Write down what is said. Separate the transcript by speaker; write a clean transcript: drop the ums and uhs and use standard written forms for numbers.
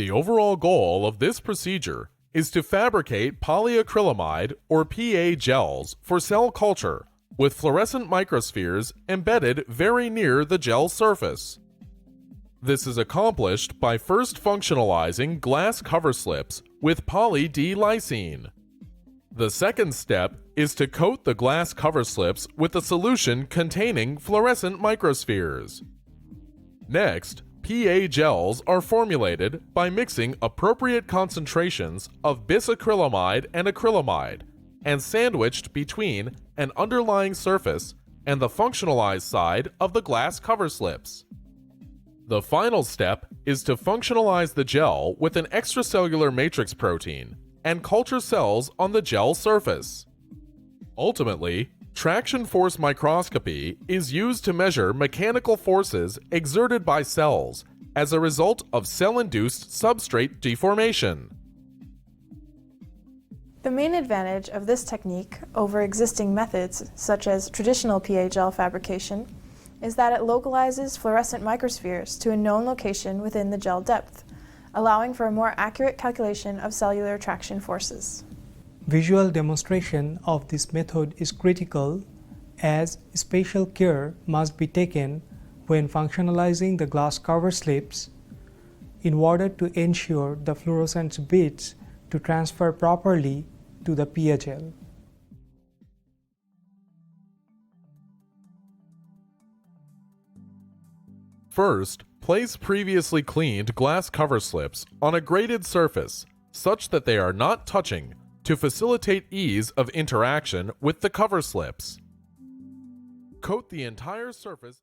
Speaker 1: The overall goal of this procedure is to fabricate polyacrylamide or PA gels for cell culture with fluorescent microspheres embedded very near the gel surface. This is accomplished by first functionalizing glass cover slips with poly-D-lysine. The second step is to coat the glass cover slips with a solution containing fluorescent microspheres. Next, PA gels are formulated by mixing appropriate concentrations of bisacrylamide and acrylamide and sandwiched between an underlying surface and the functionalized side of the glass cover slips. The final step is to functionalize the gel with an extracellular matrix protein and culture cells on the gel surface. Ultimately, traction force microscopy is used to measure mechanical forces exerted by cells as a result of cell-induced substrate deformation.
Speaker 2: The main advantage of this technique over existing methods, such as traditional PA gel fabrication, is that it localizes fluorescent microspheres to a known location within the gel depth, allowing for a more accurate calculation of cellular traction forces.
Speaker 3: Visual demonstration of this method is critical, as special care must be taken when functionalizing the glass cover slips in order to ensure the fluorescent bits to transfer properly to the PA gel.
Speaker 1: First, place previously cleaned glass cover slips on a graded surface such that they are not touching to facilitate ease of interaction with the cover slips. Coat the entire surface